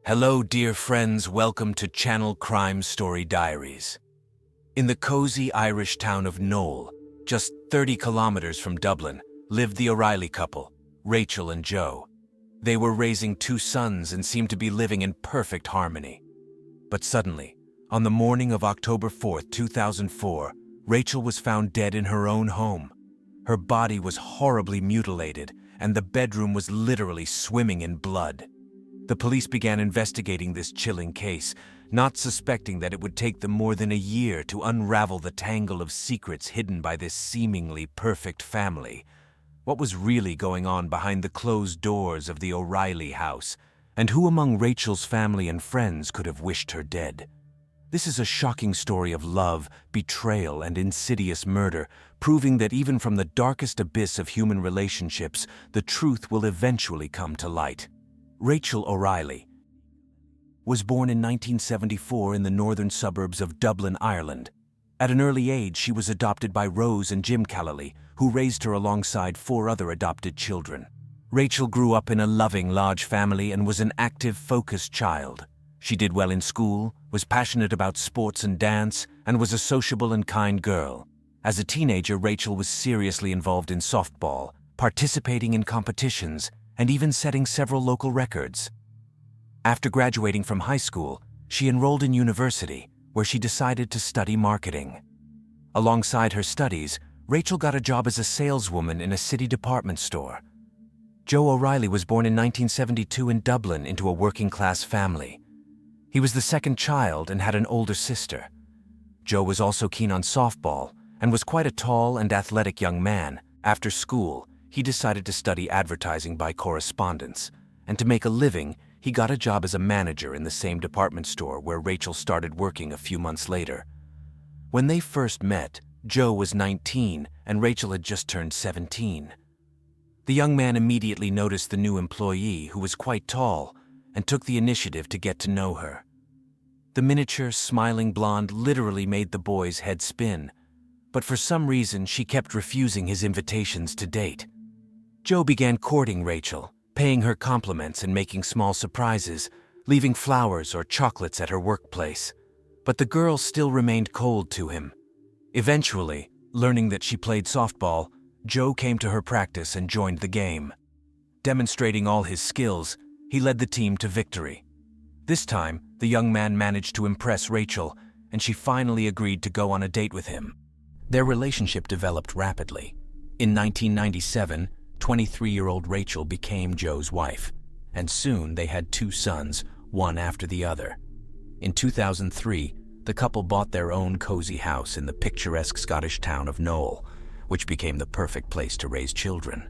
Hello, dear friends. Welcome to Channel Crime Story Diaries. In the cozy Irish town of Nole, just 30 kilometers from Dublin, lived the O'Reilly couple, Rachel and Joe. They were raising two sons and seemed to be living in perfect harmony. But suddenly, on the morning of October 4th, 2004, Rachel was found dead in her own home. Her body was horribly mutilated, and the bedroom was literally swimming in blood. The police began investigating this chilling case, not suspecting that it would take them more than a year to unravel the tangle of secrets hidden by this seemingly perfect family. What was really going on behind the closed doors of the O'Reilly house, and who among Rachel's family and friends could have wished her dead? This is a shocking story of love, betrayal, and insidious murder, proving that even from the darkest abyss of human relationships, the truth will eventually come to light. Rachel O'Reilly was born in 1974 in the northern suburbs of Dublin, Ireland. At an early age, she was adopted by Rose and Jim Callally, who raised her alongside four other adopted children. Rachel grew up in a loving, large family and was an active, focused child. She did well in school, was passionate about sports and dance, and was a sociable and kind girl. As a teenager, Rachel was seriously involved in softball, participating in competitions, and even setting several local records. After graduating from high school, she enrolled in university, where she decided to study marketing. Alongside her studies, Rachel got a job as a saleswoman in a city department store. Joe O'Reilly was born in 1972 in Dublin into a working-class family. He was the second child and had an older sister. Joe was also keen on softball and was quite a tall and athletic young man. After school, he decided to study advertising by correspondence, and to make a living, he got a job as a manager in the same department store where Rachel started working a few months later. When they first met, Joe was 19 and Rachel had just turned 17. The young man immediately noticed the new employee, who was quite tall, and took the initiative to get to know her. The miniature, smiling blonde literally made the boy's head spin, but for some reason she kept refusing his invitations to date. Joe began courting Rachel, paying her compliments and making small surprises, leaving flowers or chocolates at her workplace. But the girl still remained cold to him. Eventually, learning that she played softball, Joe came to her practice and joined the game. Demonstrating all his skills, he led the team to victory. This time, the young man managed to impress Rachel, and she finally agreed to go on a date with him. Their relationship developed rapidly. In 1997, 23-year-old Rachel became Joe's wife, and soon they had two sons, one after the other. In 2003, the couple bought their own cozy house in the picturesque Scottish town of Nole, which became the perfect place to raise children.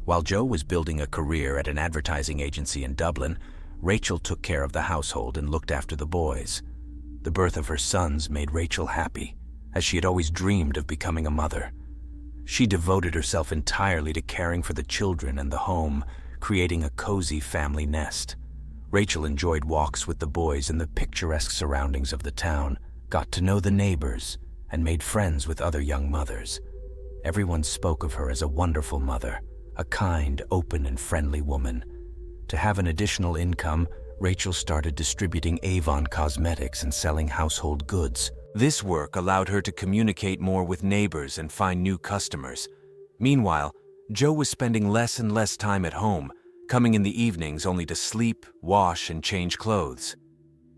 While Joe was building a career at an advertising agency in Dublin, Rachel took care of the household and looked after the boys. The birth of her sons made Rachel happy, as she had always dreamed of becoming a mother. She devoted herself entirely to caring for the children and the home, creating a cozy family nest. Rachel enjoyed walks with the boys in the picturesque surroundings of the town, got to know the neighbors, and made friends with other young mothers. Everyone spoke of her as a wonderful mother, a kind, open, and friendly woman. To have an additional income, Rachel started distributing Avon cosmetics and selling household goods. This work allowed her to communicate more with neighbors and find new customers. Meanwhile, Joe was spending less and less time at home, coming in the evenings only to sleep, wash, and change clothes.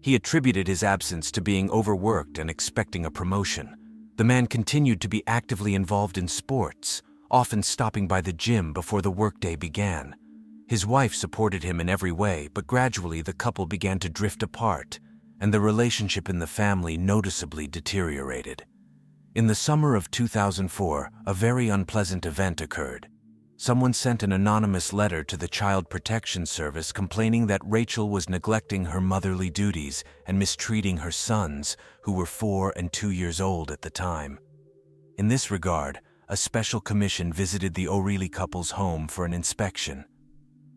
He attributed his absence to being overworked and expecting a promotion. The man continued to be actively involved in sports, often stopping by the gym before the workday began. His wife supported him in every way, but gradually the couple began to drift apart, and the relationship in the family noticeably deteriorated. In the summer of 2004, a very unpleasant event occurred. Someone sent an anonymous letter to the Child Protection Service complaining that Rachel was neglecting her motherly duties and mistreating her sons, who were 4 and 2 years old at the time. In this regard, a special commission visited the O'Reilly couple's home for an inspection.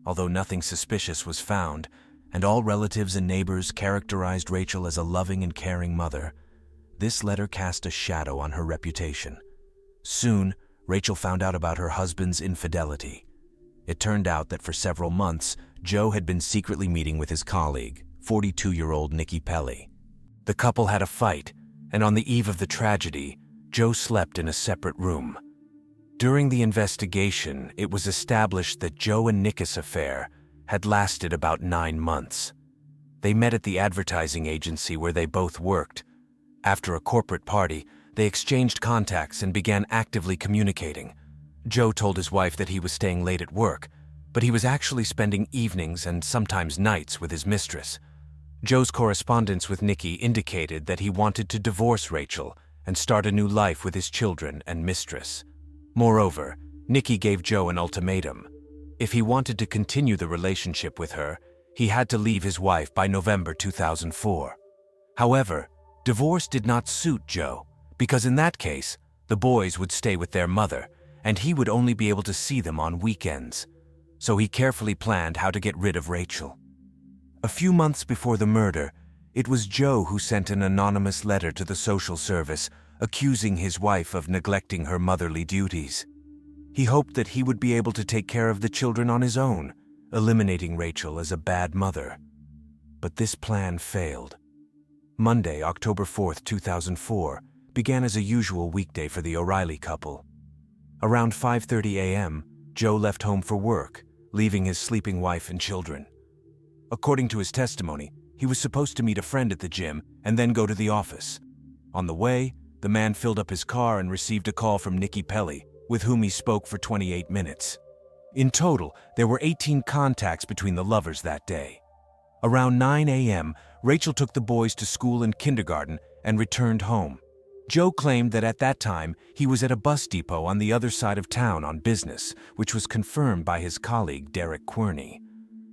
Although nothing suspicious was found, and all relatives and neighbors characterized Rachel as a loving and caring mother, this letter cast a shadow on her reputation. Soon, Rachel found out about her husband's infidelity. It turned out that for several months, Joe had been secretly meeting with his colleague, 42-year-old Nikki Pelly. The couple had a fight, and on the eve of the tragedy, Joe slept in a separate room. During the investigation, it was established that Joe and Nikki's affair had lasted about 9 months. They met at the advertising agency where they both worked. After a corporate party, they exchanged contacts and began actively communicating. Joe told his wife that he was staying late at work, but he was actually spending evenings and sometimes nights with his mistress. Joe's correspondence with Nikki indicated that he wanted to divorce Rachel and start a new life with his children and mistress. Moreover, Nikki gave Joe an ultimatum. If he wanted to continue the relationship with her, he had to leave his wife by November 2004. However, divorce did not suit Joe, because in that case, the boys would stay with their mother, and he would only be able to see them on weekends. So he carefully planned how to get rid of Rachel. A few months before the murder, it was Joe who sent an anonymous letter to the social service accusing his wife of neglecting her motherly duties. He hoped that he would be able to take care of the children on his own, eliminating Rachel as a bad mother. But this plan failed. Monday, October 4th, 2004, began as a usual weekday for the OReilly couple. Around 5:30 a.m., Joe left home for work, leaving his sleeping wife and children. According to his testimony, he was supposed to meet a friend at the gym and then go to the office. On the way, the man filled up his car and received a call from Nikki Pelly, with whom he spoke for 28 minutes. In total, there were 18 contacts between the lovers that day. Around 9 a.m., Rachel took the boys to school and kindergarten and returned home. Joe claimed that at that time, he was at a bus depot on the other side of town on business, which was confirmed by his colleague Derek Querney.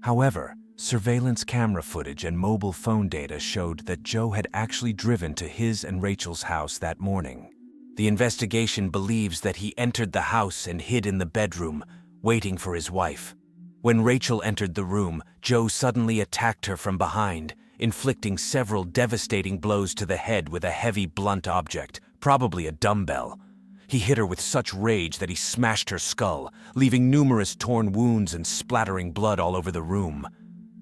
However, surveillance camera footage and mobile phone data showed that Joe had actually driven to his and Rachel's house that morning. The investigation believes that he entered the house and hid in the bedroom, waiting for his wife. When Rachel entered the room, Joe suddenly attacked her from behind, inflicting several devastating blows to the head with a heavy blunt object, probably a dumbbell. He hit her with such rage that he smashed her skull, leaving numerous torn wounds and splattering blood all over the room.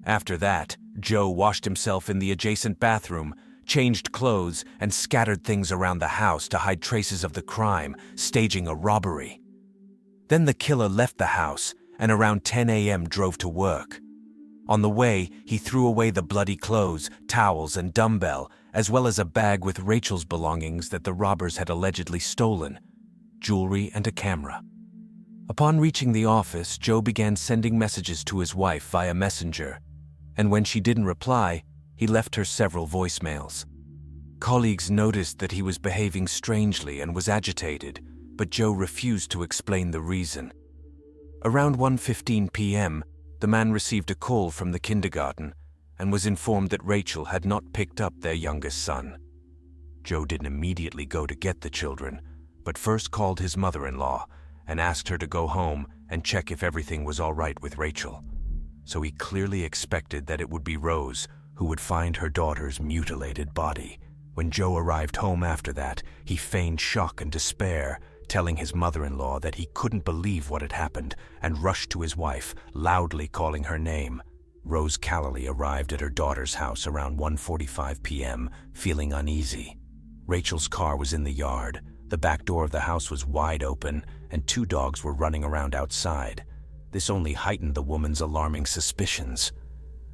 After that, Joe washed himself in the adjacent bathroom, changed clothes, and scattered things around the house to hide traces of the crime, staging a robbery. Then the killer left the house and around 10 a.m. drove to work. On the way, he threw away the bloody clothes, towels, and dumbbell, as well as a bag with Rachel's belongings that the robbers had allegedly stolen, jewelry and a camera. Upon reaching the office, Joe began sending messages to his wife via Messenger, and when she didn't reply, he left her several voicemails. Colleagues noticed that he was behaving strangely and was agitated, but Joe refused to explain the reason. Around 1:15 p.m., the man received a call from the kindergarten and was informed that Rachel had not picked up their youngest son. Joe didn't immediately go to get the children, but first called his mother-in-law and asked her to go home and check if everything was all right with Rachel. So he clearly expected that it would be Rose who would find her daughter's mutilated body. When Joe arrived home after that, he feigned shock and despair, telling his mother-in-law that he couldn't believe what had happened and rushed to his wife, loudly calling her name. Rose Callally arrived at her daughter's house around 1:45 p.m., feeling uneasy. Rachel's car was in the yard, the back door of the house was wide open, and 2 dogs were running around outside. This only heightened the woman's alarming suspicions.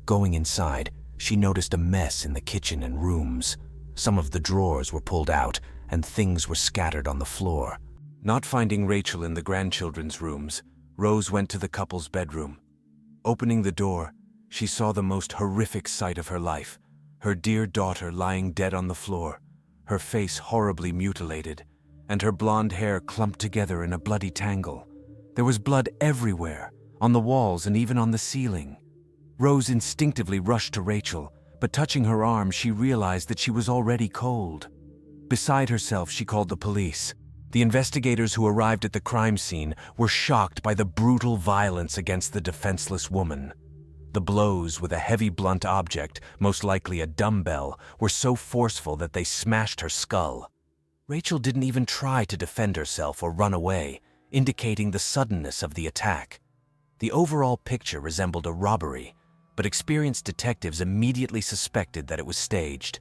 Going inside, she noticed a mess in the kitchen and rooms. Some of the drawers were pulled out, and things were scattered on the floor. Not finding Rachel in the grandchildren's rooms, Rose went to the couple's bedroom. Opening the door, she saw the most horrific sight of her life, her dear daughter lying dead on the floor, her face horribly mutilated, and her blonde hair clumped together in a bloody tangle. There was blood everywhere, on the walls and even on the ceiling. Rose instinctively rushed to Rachel, but touching her arm, she realized that she was already cold. Beside herself, she called the police. The investigators who arrived at the crime scene were shocked by the brutal violence against the defenseless woman. The blows with a heavy blunt object, most likely a dumbbell, were so forceful that they smashed her skull. Rachel didn't even try to defend herself or run away, indicating the suddenness of the attack. The overall picture resembled a robbery, but experienced detectives immediately suspected that it was staged.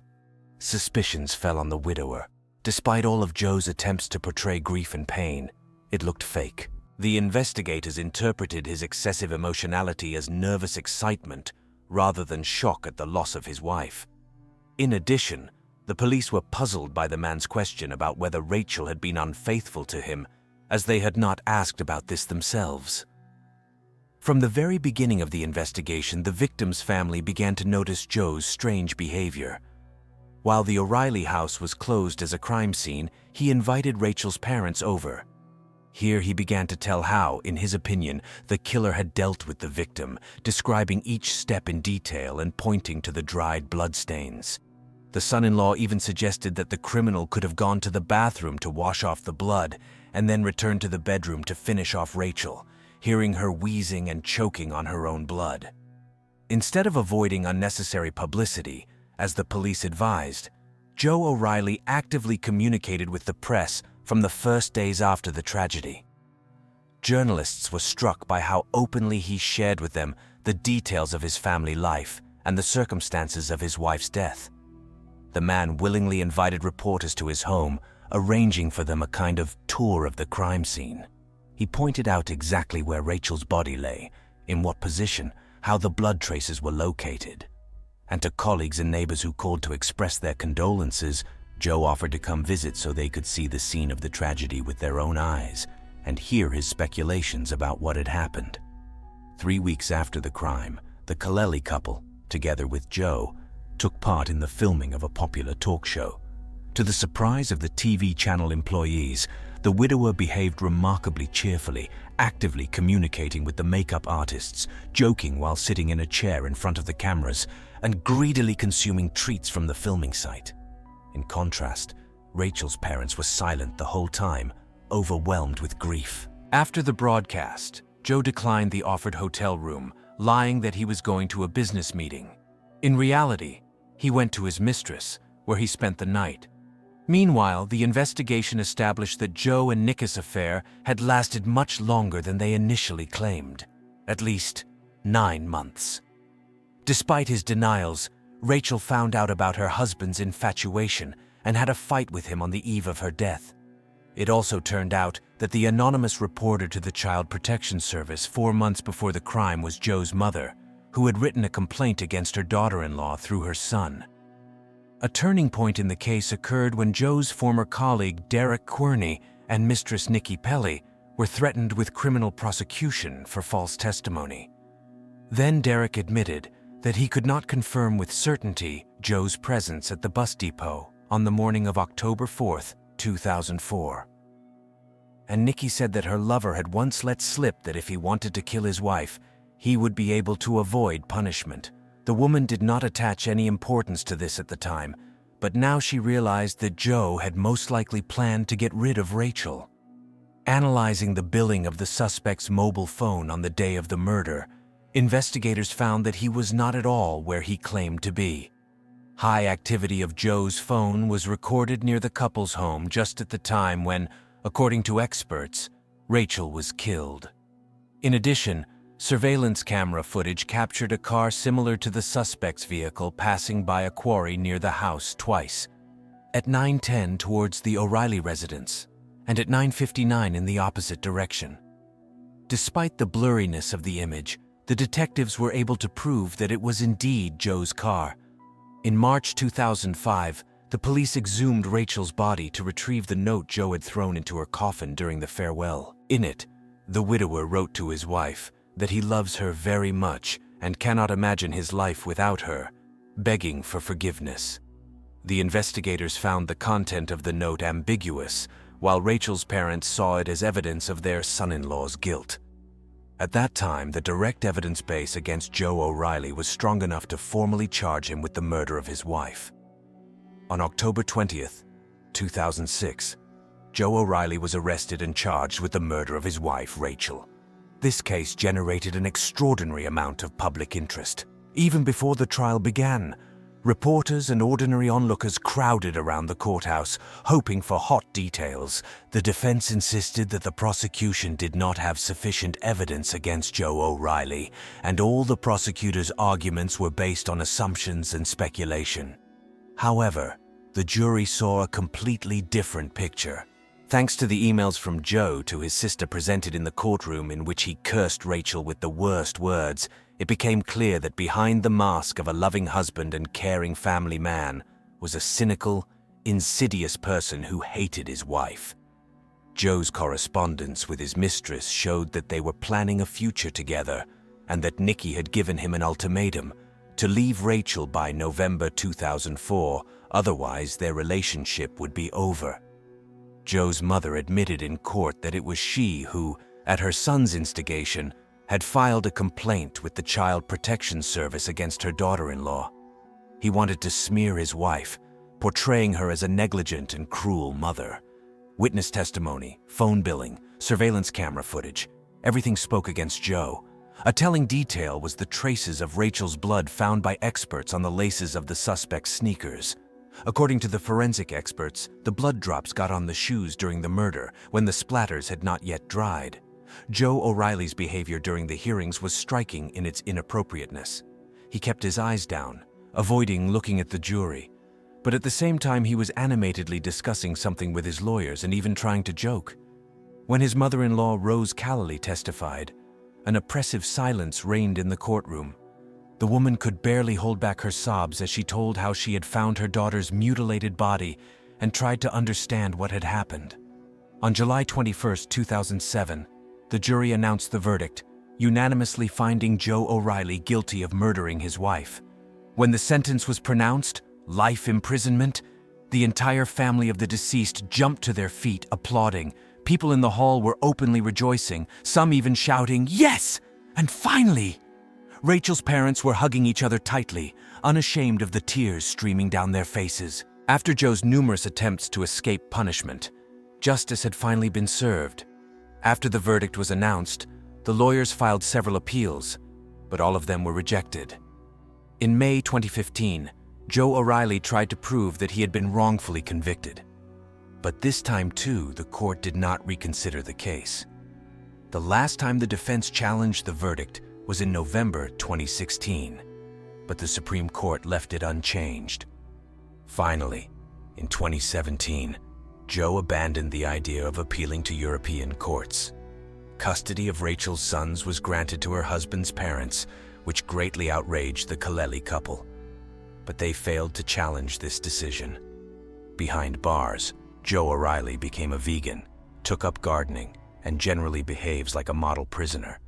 Suspicions fell on the widower. Despite all of Joe's attempts to portray grief and pain, it looked fake. The investigators interpreted his excessive emotionality as nervous excitement rather than shock at the loss of his wife. In addition, the police were puzzled by the man's question about whether Rachel had been unfaithful to him, as they had not asked about this themselves. From the very beginning of the investigation, the victim's family began to notice Joe's strange behavior. While the O'Reilly house was closed as a crime scene, he invited Rachel's parents over. Here he began to tell how, in his opinion, the killer had dealt with the victim, describing each step in detail and pointing to the dried bloodstains. The son-in-law even suggested that the criminal could have gone to the bathroom to wash off the blood and then returned to the bedroom to finish off Rachel, hearing her wheezing and choking on her own blood. Instead of avoiding unnecessary publicity, as the police advised, Joe O'Reilly actively communicated with the press from the first days after the tragedy. Journalists were struck by how openly he shared with them the details of his family life and the circumstances of his wife's death. The man willingly invited reporters to his home, arranging for them a kind of tour of the crime scene. He pointed out exactly where Rachel's body lay, in what position, how the blood traces were located. And to colleagues and neighbors who called to express their condolences, Joe offered to come visit so they could see the scene of the tragedy with their own eyes and hear his speculations about what had happened. 3 weeks after the crime, the OReilly couple, together with Joe, took part in the filming of a popular talk show. To the surprise of the TV channel employees, the widower behaved remarkably cheerfully, actively communicating with the makeup artists, joking while sitting in a chair in front of the cameras, and greedily consuming treats from the filming site. In contrast, Rachel's parents were silent the whole time, overwhelmed with grief. After the broadcast, Joe declined the offered hotel room, lying that he was going to a business meeting. In reality, he went to his mistress, where he spent the night. Meanwhile, the investigation established that Joe and Nikki's affair had lasted much longer than they initially claimed, at least 9 months. Despite his denials, Rachel found out about her husband's infatuation and had a fight with him on the eve of her death. It also turned out that the anonymous reporter to the Child Protection Service 4 months before the crime was Joe's mother, who had written a complaint against her daughter-in-law through her son. A turning point in the case occurred when Joe's former colleague Derek Querney and mistress Nikki Pelly were threatened with criminal prosecution for false testimony. Then Derek admitted that he could not confirm with certainty Joe's presence at the bus depot on the morning of October 4th, 2004. And Nikki said that her lover had once let slip that if he wanted to kill his wife, he would be able to avoid punishment. The woman did not attach any importance to this at the time, but now she realized that Joe had most likely planned to get rid of Rachel. Analyzing the billing of the suspect's mobile phone on the day of the murder, investigators found that he was not at all where he claimed to be. High activity of Joe's phone was recorded near the couple's home just at the time when, according to experts, Rachel was killed. In addition, surveillance camera footage captured a car similar to the suspect's vehicle passing by a quarry near the house twice, at 9:10 towards the O'Reilly residence and at 9:59 in the opposite direction. Despite the blurriness of the image, the detectives were able to prove that it was indeed Joe's car. In March 2005, the police exhumed Rachel's body to retrieve the note Joe had thrown into her coffin during the farewell. In it, the widower wrote to his wife that he loves her very much and cannot imagine his life without her, begging for forgiveness. The investigators found the content of the note ambiguous, while Rachel's parents saw it as evidence of their son-in-law's guilt. At that time, the direct evidence base against Joe O'Reilly was strong enough to formally charge him with the murder of his wife. On October 20th, 2006, Joe O'Reilly was arrested and charged with the murder of his wife, Rachel. This case generated an extraordinary amount of public interest. Even before the trial began, Reporters and ordinary onlookers crowded around the courthouse, hoping for hot details. The defense insisted that the prosecution did not have sufficient evidence against Joe O'Reilly, and all the prosecutor's arguments were based on assumptions and speculation. However, the jury saw a completely different picture. Thanks to the emails from Joe to his sister presented in the courtroom in which he cursed Rachel with the worst words, it became clear that behind the mask of a loving husband and caring family man was a cynical, insidious person who hated his wife. Joe's correspondence with his mistress showed that they were planning a future together and that Nikki had given him an ultimatum to leave Rachel by November 2004, otherwise their relationship would be over. Joe's mother admitted in court that it was she who, at her son's instigation, had filed a complaint with the Child Protection Service against her daughter-in-law. He wanted to smear his wife, portraying her as a negligent and cruel mother. Witness testimony, phone billing, surveillance camera footage, everything spoke against Joe. A telling detail was the traces of Rachel's blood found by experts on the laces of the suspect's sneakers. According to the forensic experts, the blood drops got on the shoes during the murder when the splatters had not yet dried. Joe O'Reilly's behavior during the hearings was striking in its inappropriateness. He kept his eyes down, avoiding looking at the jury, but at the same time he was animatedly discussing something with his lawyers and even trying to joke. When his mother-in-law Rose Callally testified, an oppressive silence reigned in the courtroom. The woman could barely hold back her sobs as she told how she had found her daughter's mutilated body and tried to understand what had happened. On July 21, 2007, the jury announced the verdict, unanimously finding Joe O'Reilly guilty of murdering his wife. When the sentence was pronounced, life imprisonment, the entire family of the deceased jumped to their feet, applauding. People in the hall were openly rejoicing, some even shouting, "Yes! And finally!" Rachel's parents were hugging each other tightly, unashamed of the tears streaming down their faces. After Joe's numerous attempts to escape punishment, justice had finally been served. After the verdict was announced, the lawyers filed several appeals, but all of them were rejected. In May 2015, Joe O'Reilly tried to prove that he had been wrongfully convicted. But this time, too, the court did not reconsider the case. The last time the defense challenged the verdict was in November 2016, but the Supreme Court left it unchanged. Finally, in 2017, Joe abandoned the idea of appealing to European courts. Custody of Rachel's sons was granted to her husband's parents, which greatly outraged the Callally couple. But they failed to challenge this decision. Behind bars, Joe O'Reilly became a vegan, took up gardening, and generally behaves like a model prisoner.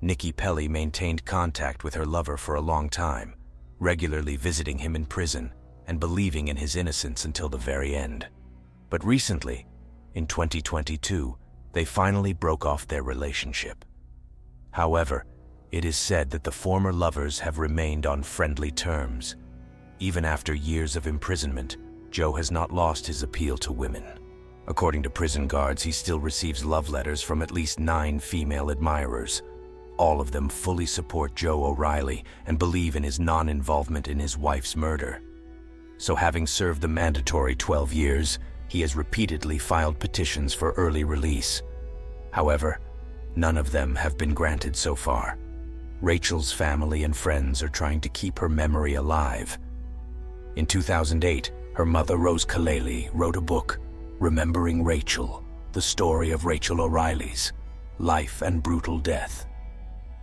Nikki Pelly maintained contact with her lover for a long time, regularly visiting him in prison and believing in his innocence until the very end. But recently, in 2022, they finally broke off their relationship. However, it is said that the former lovers have remained on friendly terms. Even after years of imprisonment, Joe has not lost his appeal to women. According to prison guards, he still receives love letters from at least 9 female admirers. All of them fully support Joe O'Reilly and believe in his non-involvement in his wife's murder. So having served the mandatory 12 years, he has repeatedly filed petitions for early release. However, none of them have been granted so far. Rachel's family and friends are trying to keep her memory alive. In 2008, her mother, Rose Callally, wrote a book, Remembering Rachel, the story of Rachel O'Reilly's life and brutal death.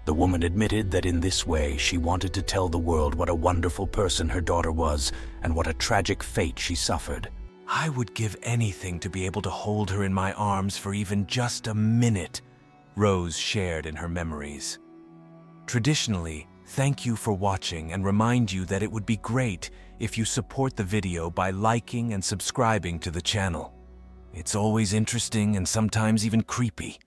The woman admitted that in this way she wanted to tell the world what a wonderful person her daughter was and what a tragic fate she suffered. "I would give anything to be able to hold her in my arms for even just a minute," Rose shared in her memories. Traditionally, thank you for watching and remind you that it would be great if you support the video by liking and subscribing to the channel. It's always interesting and sometimes even creepy.